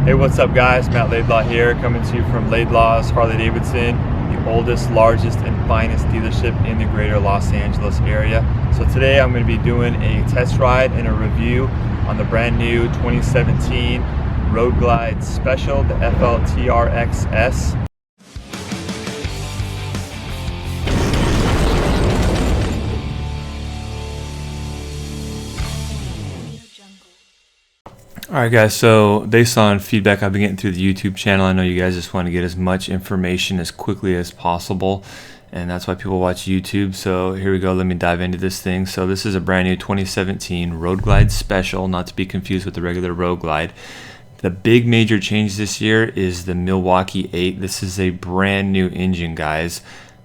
Hey, what's up guys? Matt Laidlaw here, coming to you from Laidlaw's Harley-Davidson, the oldest, largest, and finest dealership in the greater Los Angeles area. So today I'm going to be doing a test ride and a review on the brand new 2017 RoadGlide Special, the FLTRXS. Alright guys, so based on feedback I've been getting through the YouTube channel, I know you guys just want to get as much information as quickly as possible, and that's why people watch YouTube. So here we go, let me dive into this thing. So this is a brand new 2017 RoadGlide Special, not to be confused with the regular RoadGlide. The big major change this year is the Milwaukee-Eight. This is a brand new engine, guys.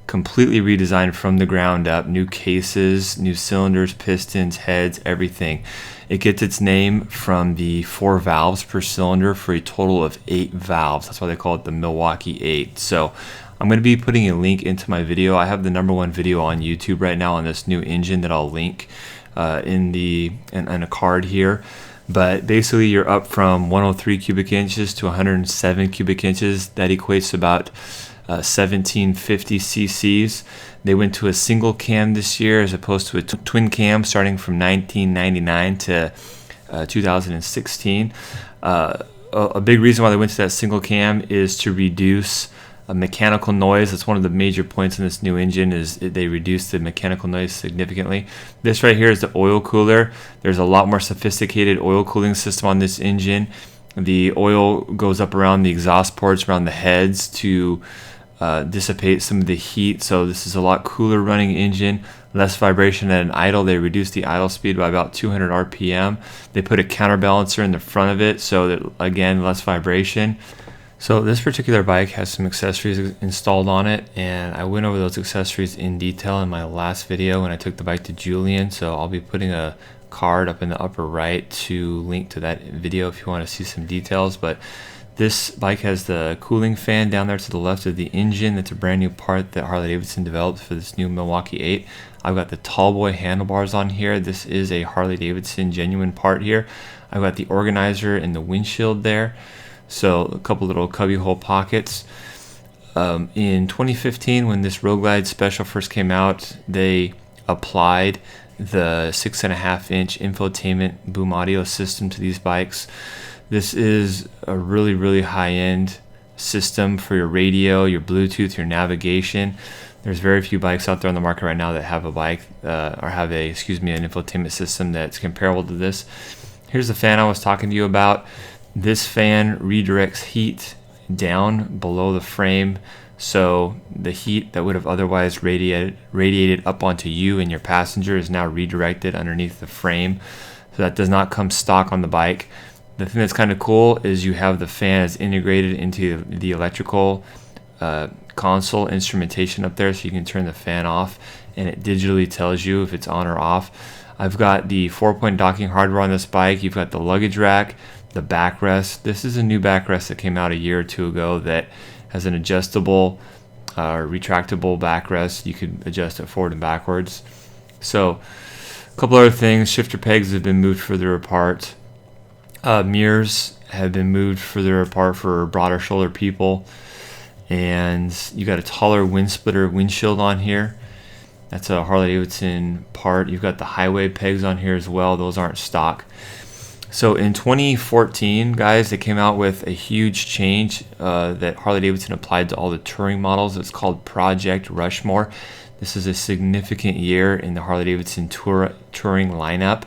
Completely redesigned from the ground up, new cases, new cylinders, pistons, heads, everything. It gets its name from the 4 valves per cylinder for a total of 8 valves. That's why they call it the Milwaukee-Eight. So I'm going to be putting a link into my video. I have the #1 video on YouTube right now on this new engine that I'll link in a card here. But basically you're up from 103 cubic inches to 107 cubic inches. That equates to about 1750 cc's. They went to a single cam this year as opposed to a twin cam starting from 1999 to 2016. A big reason why they went to that single cam is to reduce mechanical noise. That's one of the major points in this new engine, is they reduced the mechanical noise significantly. This right here is the oil cooler. There's a lot more sophisticated oil cooling system on this engine. The oil goes up around the exhaust ports, around the heads to dissipate some of the heat. So this is a lot cooler running engine, less vibration at an idle. They reduced the idle speed by about 200 RPM. They put a counterbalancer in the front of it, so that again, less vibration. So this particular bike has some accessories installed on it, and I went over those accessories in detail in my last video when I took the bike to Julian. So I'll be putting a card up in the upper right to link to that video if you want to see some details. But this bike has the cooling fan down there to the left of the engine. That's a brand new part that Harley-Davidson developed for this new Milwaukee-Eight. I've got the Tallboy handlebars on here. This is a Harley-Davidson genuine part here. I've got the organizer in the windshield there. So a couple little cubbyhole pockets. In 2015, when this RoadGlide Special first came out, they applied the 6.5-inch infotainment boom audio system to these bikes. This is a really high-end system for your radio, your Bluetooth, your navigation. There's very few bikes out there on the market right now that have a bike or have an infotainment system that's comparable to this. Here's the fan I was talking to you about. This fan redirects heat down below the frame, so the heat that would have otherwise radiated up onto you and your passenger is now redirected underneath the frame. So that does not come stock on the bike. The thing that's kind of cool is you have the fan is integrated into the electrical console instrumentation up there, so you can turn the fan off and it digitally tells you if it's on or off. I've got the 4-point docking hardware on this bike. You've got the luggage rack, the backrest. This is a new backrest that came out a year or two ago that has an adjustable retractable backrest. You could adjust it forward and backwards. So a couple other things. Shifter pegs have been moved further apart. Mirrors have been moved further apart for broader shoulder people, and you got a taller wind splitter windshield on here. That's a Harley-Davidson part. You've got the highway pegs on here as well. Those aren't stock. So in 2014, guys, they came out with a huge change that Harley-Davidson applied to all the touring models. It's called Project Rushmore. This is a significant year in the Harley-Davidson touring lineup.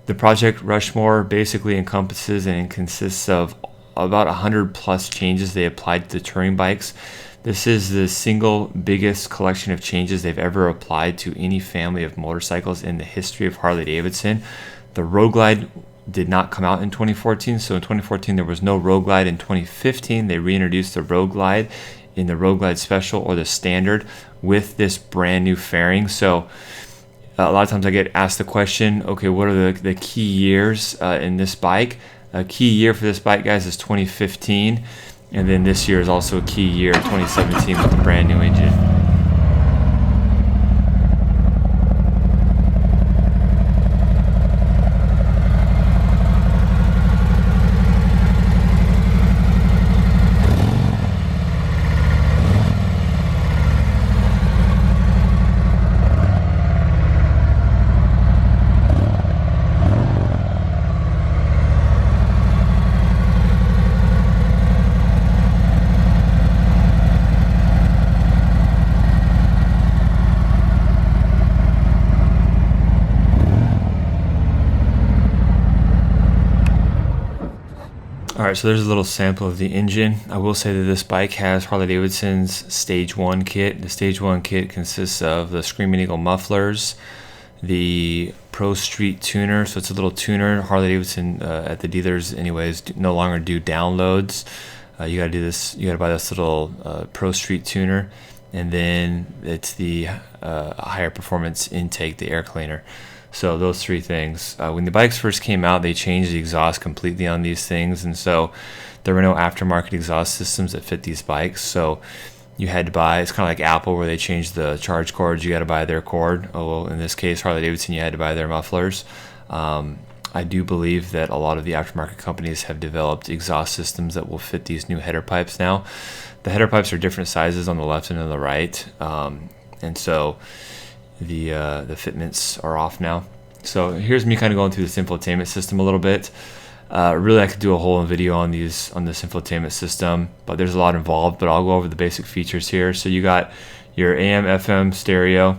The Project Rushmore basically encompasses and consists of about 100+ changes they applied to the touring bikes. This is the single biggest collection of changes they've ever applied to any family of motorcycles in the history of Harley-Davidson. The RoadGlide did not come out in 2014, so in 2014 there was no RoadGlide. In 2015 they reintroduced the RoadGlide in the RoadGlide Special or the Standard with this brand new fairing. So a lot of times I get asked the question, okay, what are the key years in this bike? A key year for this bike, guys, is 2015, and then this year is also a key year, 2017, with the brand new engine. Alright, so there's a little sample of the engine. I will say that this bike has Harley-Davidson's Stage 1 kit. The Stage 1 kit consists of the Screaming Eagle mufflers, the Pro Street tuner, so it's a little tuner. Harley-Davidson at the dealers anyways no longer do downloads. You gotta buy this little Pro Street tuner, and then it's the higher performance intake, the air cleaner. So those three things. When the bikes first came out, they changed the exhaust completely on these things, and so there were no aftermarket exhaust systems that fit these bikes. So you had to buy, it's kind of like Apple where they changed the charge cords, you got to buy their cord. Oh, well, in this case, Harley-Davidson, you had to buy their mufflers. I do believe that a lot of the aftermarket companies have developed exhaust systems that will fit these new header pipes now. The header pipes are different sizes on the left and on the right, and so the fitments are off now. So here's me kind of going through this infotainment system a little bit. Really, I could do a whole video on this infotainment system, but there's a lot involved. But I'll go over the basic features here. So you got your AM, FM stereo.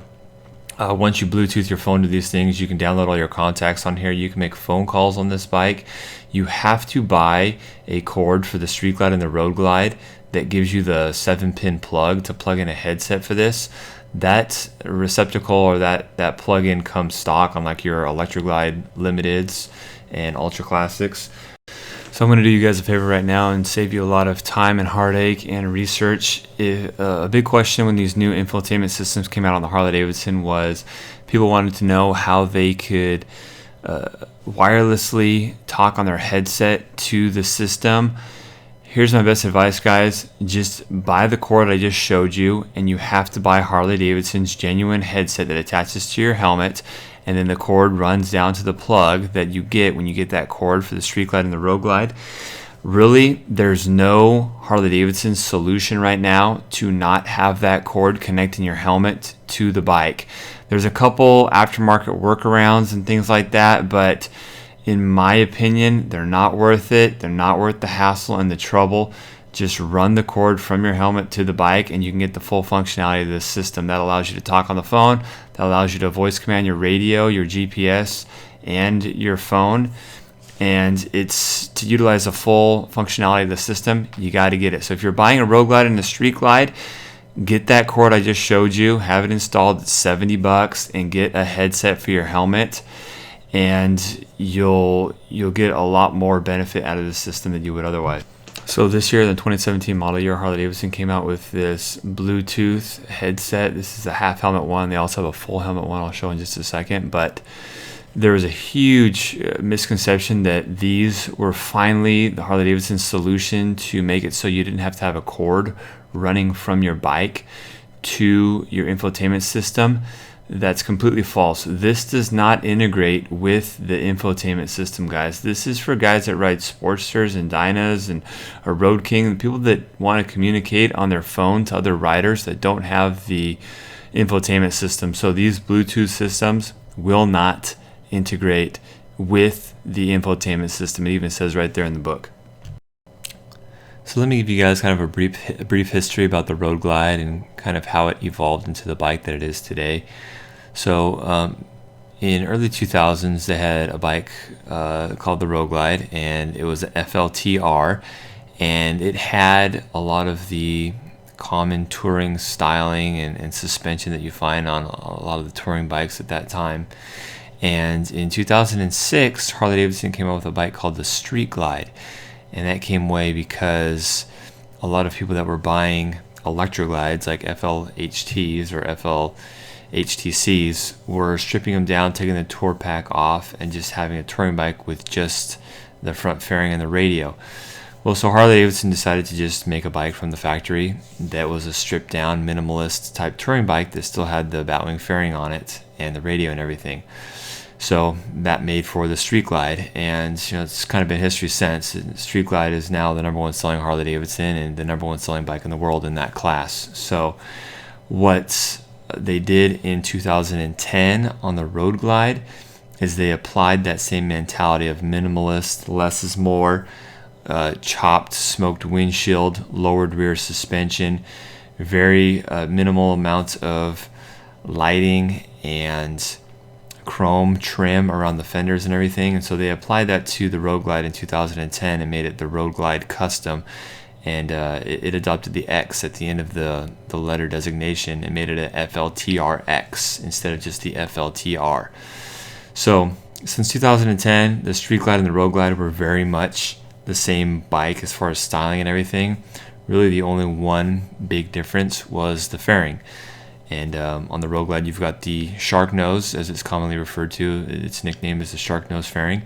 Once you Bluetooth your phone to these things, you can download all your contacts on here. You can make phone calls on this bike. You have to buy a cord for the StreetGlide and the RoadGlide that gives you the 7-pin plug to plug in a headset for this. That receptacle or that plug-in comes stock on like your Electroglide Limiteds and Ultra Classics. So I'm going to do you guys a favor right now and save you a lot of time and heartache and research. A big question when these new infotainment systems came out on the Harley-Davidson was people wanted to know how they could wirelessly talk on their headset to the system. Here's my best advice, guys. Just buy the cord I just showed you, and you have to buy Harley-Davidson's genuine headset that attaches to your helmet, and then the cord runs down to the plug that you get when you get that cord for the StreetGlide and the RoadGlide. Really, there's no Harley-Davidson solution right now to not have that cord connecting your helmet to the bike. There's a couple aftermarket workarounds and things like that, but in my opinion, they're not worth it. They're not worth the hassle and the trouble. Just run the cord from your helmet to the bike and you can get the full functionality of this system. That allows you to talk on the phone. That allows you to voice command your radio, your GPS, and your phone. And it's to utilize the full functionality of the system, you got to get it. So if you're buying a RoadGlide and a StreetGlide, get that cord I just showed you, have it installed at $70 and get a headset for your helmet. And you'll get a lot more benefit out of the system than you would otherwise. So this year, the 2017 model year, Harley-Davidson came out with this Bluetooth headset. This is a half helmet one. They also have a full helmet one I'll show in just a second. But there was a huge misconception that these were finally the Harley-Davidson solution to make it so you didn't have to have a cord running from your bike to your infotainment system. That's completely false. This does not integrate with the infotainment system, guys. This is for guys that ride Sportsters and Dynas and or Road King, and people that want to communicate on their phone to other riders that don't have the infotainment system. So these Bluetooth systems will not integrate with the infotainment system. It even says right there in the book. So let me give you guys kind of a brief history about the RoadGlide and kind of how it evolved into the bike that it is today. So in early 2000s, they had a bike called the RoadGlide, and it was an FLTR, and it had a lot of the common touring styling and suspension that you find on a lot of the touring bikes at that time. And in 2006, Harley-Davidson came out with a bike called the StreetGlide. And that came way because a lot of people that were buying Electroglides like FLHTs or FLHTCs were stripping them down, taking the tour pack off, and just having a touring bike with just the front fairing and the radio. Well, so Harley-Davidson decided to just make a bike from the factory that was a stripped down minimalist type touring bike that still had the Batwing fairing on it and the radio and everything. So that made for the StreetGlide, and it's kind of been history since. StreetGlide is now the #1 selling Harley-Davidson and the #1 selling bike in the world in that class. So what they did in 2010 on the RoadGlide is they applied that same mentality of minimalist, less is more, chopped, smoked windshield, lowered rear suspension, very minimal amounts of lighting and chrome trim around the fenders and everything, and so they applied that to the RoadGlide in 2010 and made it the RoadGlide Custom. And it adopted the X at the end of the letter designation and made it a FLTRX instead of just the FLTR. So since 2010, the Street Glide and the RoadGlide were very much the same bike as far as styling and everything. Really the only one big difference was the fairing. And on the RoadGlide you've got the shark nose, as it's commonly referred to. Its nickname is the shark nose fairing.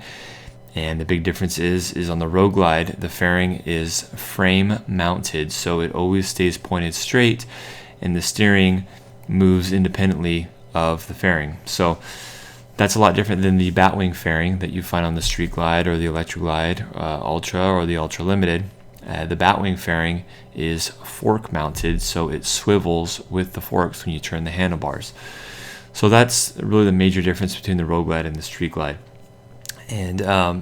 And the big difference is on the RoadGlide, the fairing is frame mounted, so it always stays pointed straight, and the steering moves independently of the fairing. So that's a lot different than the Batwing fairing that you find on the Street Glide or the ElectroGlide Ultra or the Ultra Limited. The Batwing fairing is fork mounted, so it swivels with the forks when you turn the handlebars. So that's really the major difference between the RoadGlide and the Street Glide. And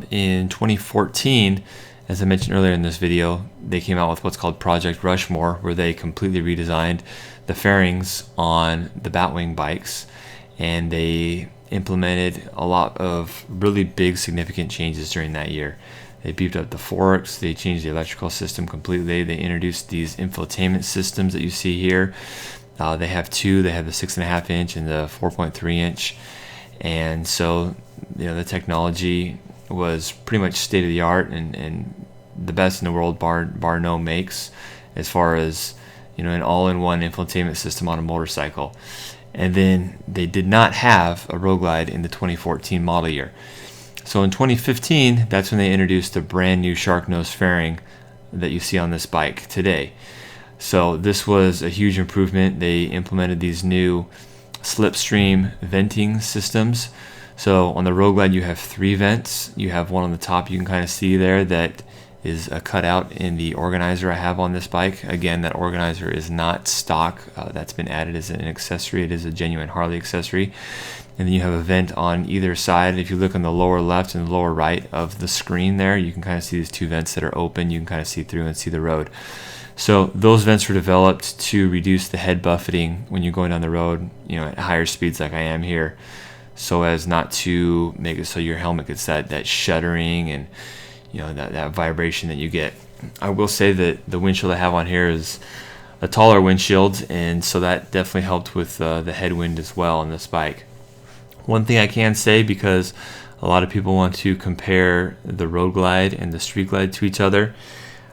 in 2014, as I mentioned earlier in this video, they came out with what's called Project Rushmore, where they completely redesigned the fairings on the Batwing bikes, and they implemented a lot of really big significant changes during that year. They beefed up the forks, they changed the electrical system completely, they introduced these infotainment systems that you see here. They have two, they have the 6.5 inch and the 4.3 inch. And so, the technology was pretty much state of the art and the best in the world, bar no makes, as far as an all-in-one infotainment system on a motorcycle. And then they did not have a RoadGlide in the 2014 model year. So in 2015, that's when they introduced the brand new shark nose fairing that you see on this bike today. So this was a huge improvement. They implemented these new slipstream venting systems. So on the RoadGlide you have 3 vents. You have one on the top you can kind of see there that is a cutout in the organizer I have on this bike. Again, that organizer is not stock. That's been added as an accessory. It is a genuine Harley accessory. And then you have a vent on either side. If you look on the lower left and the lower right of the screen there, you can kind of see these 2 vents that are open. You can kind of see through and see the road. So those vents were developed to reduce the head buffeting when you're going down the road, at higher speeds like I am here, so as not to make it so your helmet gets that shuddering and that vibration that you get. I will say that the windshield I have on here is a taller windshield, and so that definitely helped with the headwind as well on this bike. One thing I can say, because a lot of people want to compare the RoadGlide and the Street Glide to each other,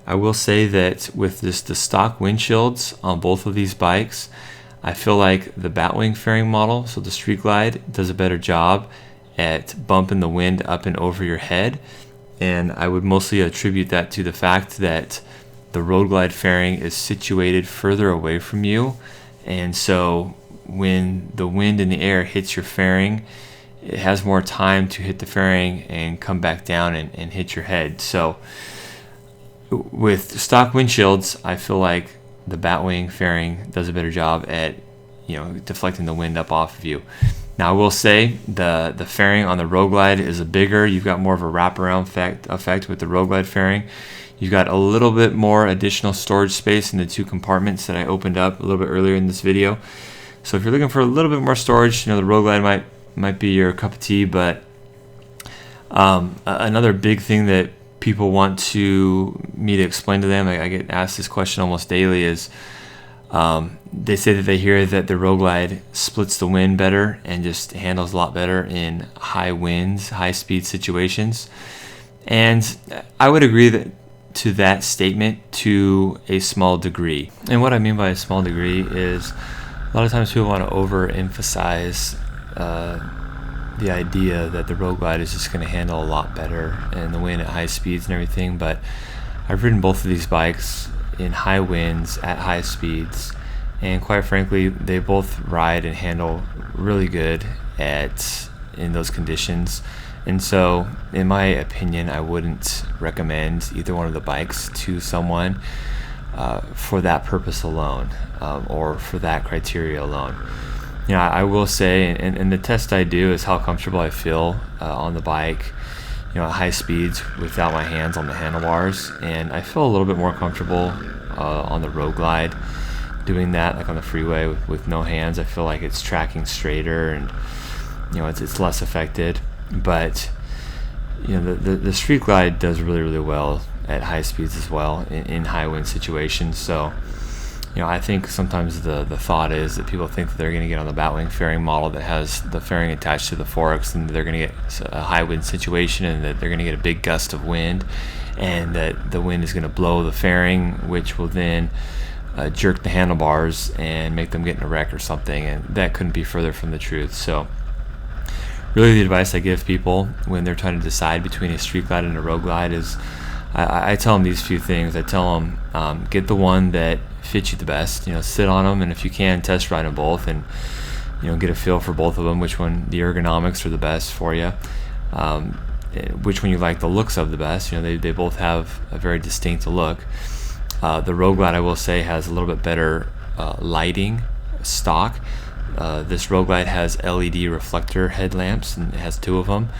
I will say that with the stock windshields on both of these bikes, I feel like the Batwing fairing model, so the Street Glide, does a better job at bumping the wind up and over your head. And I would mostly attribute that to the fact that the RoadGlide fairing is situated further away from you. And so when the wind in the air hits your fairing, it has more time to hit the fairing and come back down and hit your head. So with stock windshields, I feel like the Batwing fairing does a better job at deflecting the wind up off of you. Now I will say the fairing on the RoadGlide is bigger. You've got more of a wraparound effect with the RoadGlide fairing. You've got a little bit more additional storage space in the 2 compartments that I opened up a little bit earlier in this video. So if you're looking for a little bit more storage, the RoadGlide might be your cup of tea. But another big thing that people want me to explain to them, I get asked this question almost daily, is they say that they hear that the RoadGlide splits the wind better and just handles a lot better in high winds, high speed situations. And I would agree to that statement to a small degree. And what I mean by a small degree is a lot of times people want to overemphasize the idea that the RoadGlide is just going to handle a lot better in the wind at high speeds and everything. But I've ridden both of these bikes in high winds at high speeds, and quite frankly they both ride and handle really good in those conditions. And so in my opinion, I wouldn't recommend either one of the bikes to someone for that purpose alone, or for that criteria alone. I will say, and the test I do is how comfortable I feel on the bike at high speeds without my hands on the handlebars, and I feel a little bit more comfortable on the RoadGlide doing that, like on the freeway with no hands. I feel like it's tracking straighter, and it's less affected. But the Street Glide does really well at high speeds as well in high wind situations. So I think sometimes the thought is that people think that they're going to get on the batwing fairing model that has the fairing attached to the forks, and they're going to get a high wind situation, and that they're going to get a big gust of wind, and that the wind is going to blow the fairing, which will then jerk the handlebars and make them get in a wreck or something. And that couldn't be further from the truth. So really the advice I give people when they're trying to decide between a Street Glide and a Road Glide is I tell them these few things. I tell them get the one that fits you the best. Sit on them, and if you can, test ride them both, and get a feel for both of them, which one the ergonomics are the best for you, which one you like the looks of the best. They both have a very distinct look. The Road Glide, I will say, has a little bit better lighting stock. This Road Glide has LED reflector headlamps, and it has 2 of them.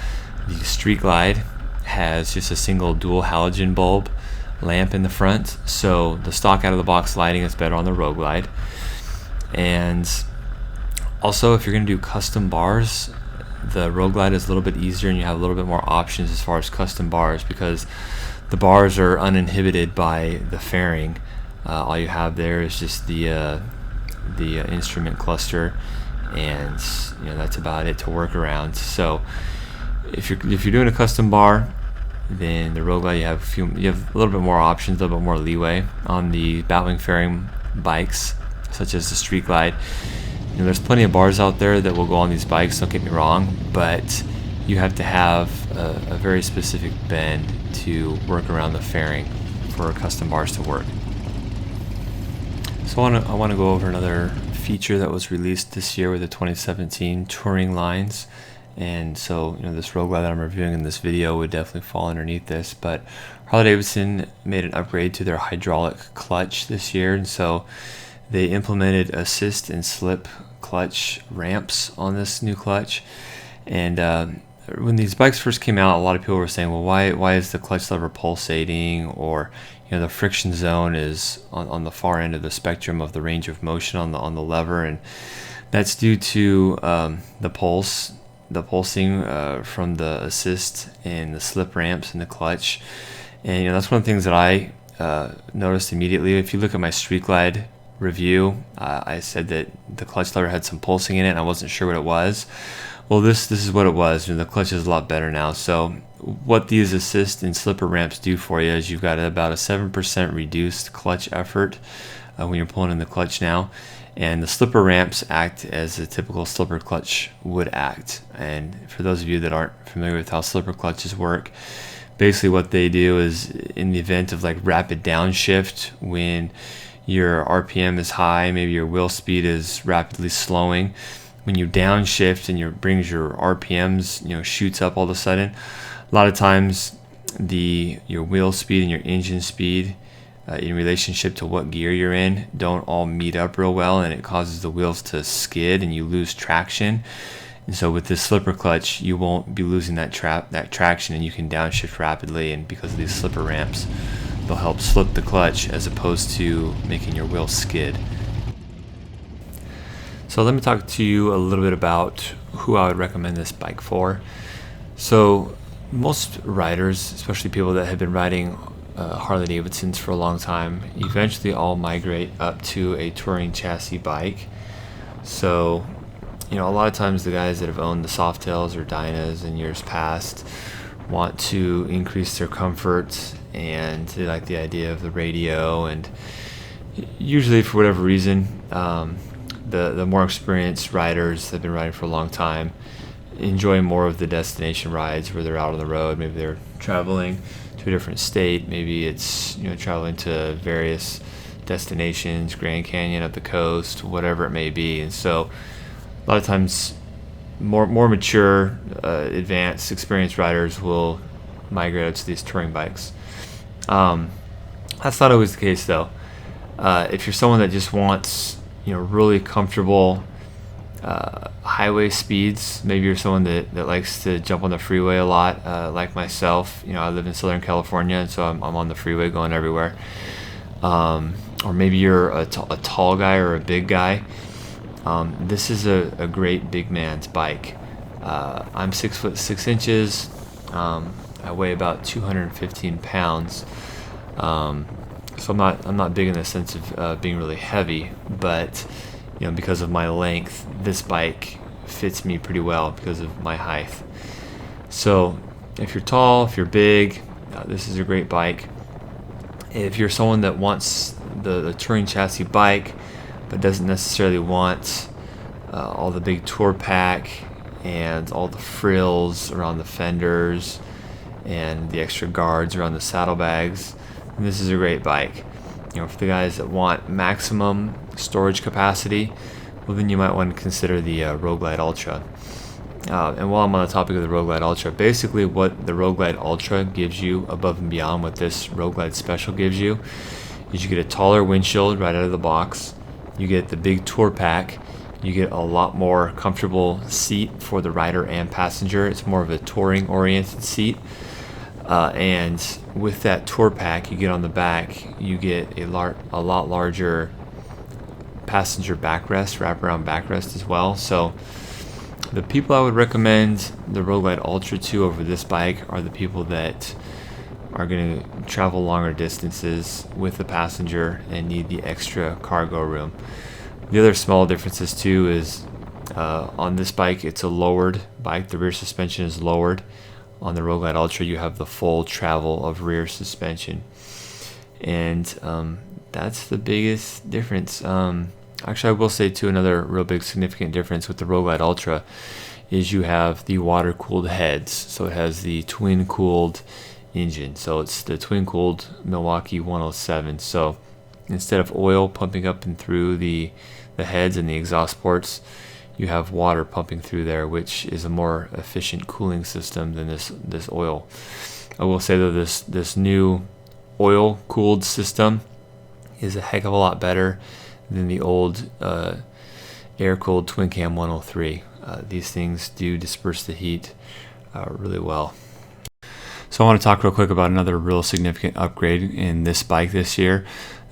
The Street Glide has just a single dual halogen bulb lamp in the front, so the stock out of the box lighting is better on the Road Glide. And also, if you're going to do custom bars, the Road Glide is a little bit easier, and you have a little bit more options as far as custom bars, because the bars are uninhibited by the fairing. All you have there is just the instrument cluster, and that's about it to work around. So if you're doing a custom bar, then the Road Glide, you have a little bit more options, a little bit more leeway. On the batwing fairing bikes, such as the Street Glide, there's plenty of bars out there that will go on these bikes, don't get me wrong, but you have to have a very specific bend to work around the fairing for custom bars to work. So I want to go over another feature that was released this year with the 2017 touring lines. And so, this Road Glide that I'm reviewing in this video would definitely fall underneath this. But Harley-Davidson made an upgrade to their hydraulic clutch this year, and so they implemented assist and slip clutch ramps on this new clutch. And when these bikes first came out, a lot of people were saying, well, why is the clutch lever pulsating? Or the friction zone is on the far end of the spectrum of the range of motion on the lever, and that's due to the pulsing from the assist and the slip ramps in the clutch. And that's one of the things that I noticed immediately. If you look at my Street Glide review, I said that the clutch lever had some pulsing in it, and I wasn't sure what it was. Well, this is what it was. The clutch is a lot better now. So what these assist and slipper ramps do for you is you've got about a 7% reduced clutch effort when you're pulling in the clutch now. And the slipper ramps act as a typical slipper clutch would act. And for those of you that aren't familiar with how slipper clutches work, basically what they do is, in the event of like rapid downshift, when your RPM is high, maybe your wheel speed is rapidly slowing, when you downshift and brings your RPMs, shoots up all of a sudden, a lot of times your wheel speed and your engine speed in relationship to what gear you're in don't all meet up real well, and it causes the wheels to skid and you lose traction. And so with this slipper clutch, you won't be losing that traction, and you can downshift rapidly. And because of these slipper ramps, they'll help slip the clutch as opposed to making your wheels skid. So let me talk to you a little bit about who I would recommend this bike for. So most riders, especially people that have been riding Harley-Davidsons for a long time, eventually all migrate up to a touring chassis bike. So, a lot of times the guys that have owned the Softails or Dynas in years past want to increase their comfort, and they like the idea of the radio, and usually for whatever reason, the more experienced riders that have been riding for a long time enjoy more of the destination rides where they're out on the road. Maybe they're traveling to a different state. Maybe it's traveling to various destinations, Grand Canyon, up the coast, whatever it may be. And so a lot of times more mature, advanced, experienced riders will migrate out to these touring bikes. That's not always the case, though. If you're someone that just wants really comfortable highway speeds, maybe you're someone that likes to jump on the freeway a lot, like myself. I live in Southern California, and so I'm on the freeway going everywhere. Or maybe you're a tall guy or a big guy. This is a great big man's bike. I'm 6'6". I weigh about 215 pounds. So I'm not big in the sense of being really heavy, but because of my length, this bike fits me pretty well because of my height. So if you're tall, if you're big, this is a great bike. If you're someone that wants the touring chassis bike but doesn't necessarily want all the big tour pack and all the frills around the fenders and the extra guards around the saddlebags, this is a great bike. For the guys that want maximum storage capacity, well, then you might want to consider the RoadGlide Ultra. And while I'm on the topic of the RoadGlide Ultra, basically what the RoadGlide Ultra gives you above and beyond what this RoadGlide Special gives you is you get a taller windshield right out of the box. You get the big tour pack. You get a lot more comfortable seat for the rider and passenger. It's more of a touring oriented seat. And with that tour pack you get on the back, you get a lot larger passenger backrest, wraparound backrest as well. So the people I would recommend the RoadGlide Ultra to over this bike are the people that are going to travel longer distances with the passenger and need the extra cargo room. The other small differences too is on this bike, it's a lowered bike. The rear suspension is lowered. On the RoadGlide Ultra, you have the full travel of rear suspension, and that's the biggest difference. Actually, I will say too, another real big significant difference with the RoadGlide Ultra is you have the water-cooled heads. So it has the twin-cooled engine. So it's the twin-cooled Milwaukee-107. So instead of oil pumping up and through the heads and the exhaust ports, you have water pumping through there, which is a more efficient cooling system than this oil. I will say though, this new oil-cooled system is a heck of a lot better than the old air-cooled twin cam 103. These things do disperse the heat really well. So I want to talk real quick about another real significant upgrade in this bike this year.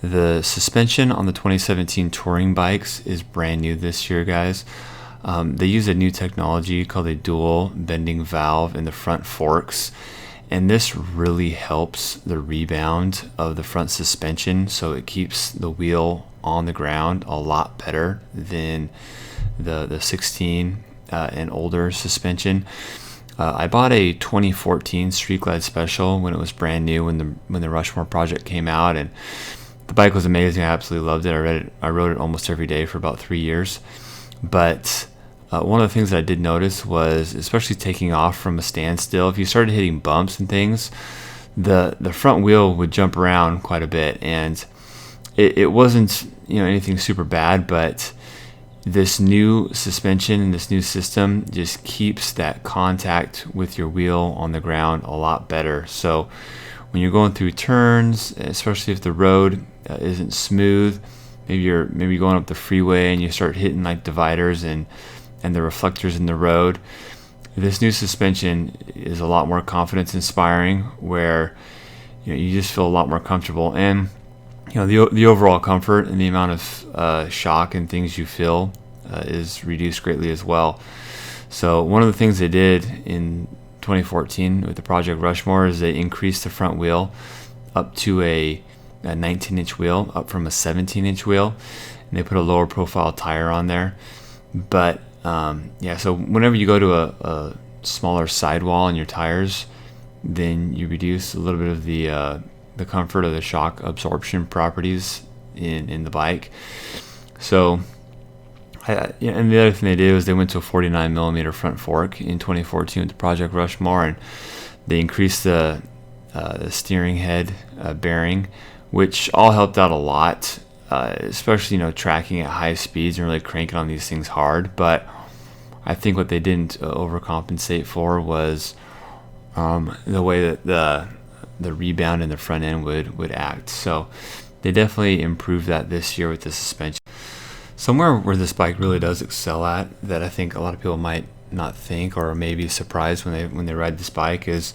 The suspension on the 2017 touring bikes is brand new this year, guys. They use a new technology called a dual bending valve in the front forks, and this really helps the rebound of the front suspension, so it keeps the wheel on the ground a lot better than the 16 and older suspension. I bought a 2014 Street Glide Special when it was brand new, when the Rushmore project came out, and the bike was amazing. I absolutely loved it. I rode it almost every day for about 3 years. But one of the things that I did notice was, especially taking off from a standstill, if you started hitting bumps and things, the front wheel would jump around quite a bit, and it wasn't anything super bad, but this new suspension and this new system just keeps that contact with your wheel on the ground a lot better. So when you're going through turns, especially if the road isn't smooth, maybe you're going up the freeway and you start hitting like dividers and the reflectors in the road, this new suspension is a lot more confidence inspiring, where you just feel a lot more comfortable, and the overall comfort and the amount of shock and things you feel is reduced greatly as well. So one of the things they did in 2014 with the Project Rushmore is they increased the front wheel up to a 19-inch wheel, up from a 17-inch wheel, and they put a lower profile tire on there. But so whenever you go to a smaller sidewall in your tires, then you reduce a little bit of the comfort of the shock absorption properties in the bike. So and the other thing they did was they went to a 49 millimeter front fork in 2014 with the Project Rushmore, and they increased the steering head bearing, which all helped out a lot, especially tracking at high speeds and really cranking on these things hard. But I think what they didn't overcompensate for was the way that the rebound in the front end would act. So they definitely improved that this year with the suspension. Somewhere where this bike really does excel at, that I think a lot of people might not think or maybe surprised when they ride this bike, is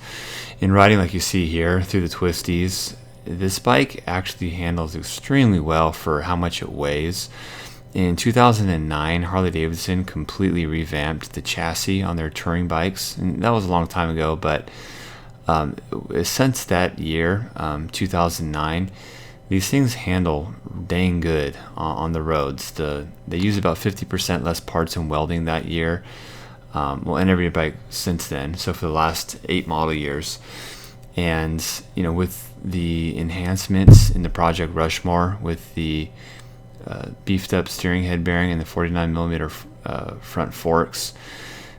in riding like you see here through the twisties. This bike actually handles extremely well for how much it weighs. in 2009, Harley-Davidson completely revamped the chassis on their touring bikes, and that was a long time ago, but since that year, 2009, these things handle dang good on the roads. They use about 50% less parts in welding that year, and every bike since then, so for the last 8 model years. And with the enhancements in the Project Rushmore, with the beefed up steering head bearing and the 49 millimeter front forks,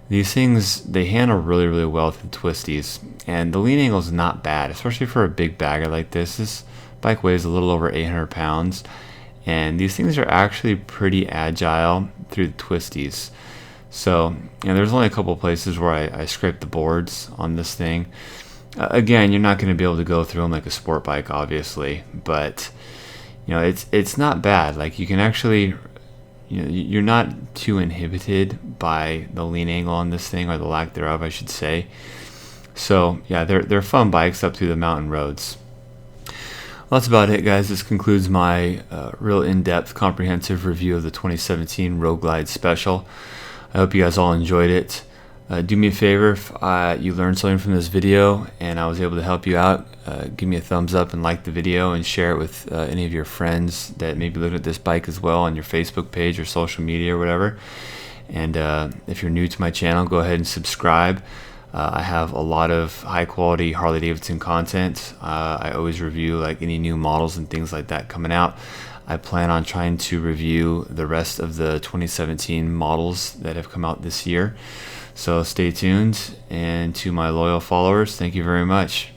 these things, they handle really, really well through the twisties, and the lean angle is not bad, especially for a big bagger like this. This bike weighs a little over 800 pounds, and these things are actually pretty agile through the twisties. So there's only a couple places where I scraped the boards on this thing. Again, you're not going to be able to go through them like a sport bike, obviously, but it's not bad. Like, you can actually, you're not too inhibited by the lean angle on this thing, or the lack thereof, I should say. So yeah, they're fun bikes up through the mountain roads. Well, that's about it, guys. This concludes my real in-depth, comprehensive review of the 2017 RoadGlide Special. I hope you guys all enjoyed it. Do me a favor, if you learned something from this video and I was able to help you out, give me a thumbs up and like the video, and share it with any of your friends that maybe looked at this bike as well on your Facebook page or social media or whatever. And if you're new to my channel, go ahead and subscribe. I have a lot of high quality Harley-Davidson content. I always review like any new models and things like that coming out. I plan on trying to review the rest of the 2017 models that have come out this year. So stay tuned, and to my loyal followers, thank you very much.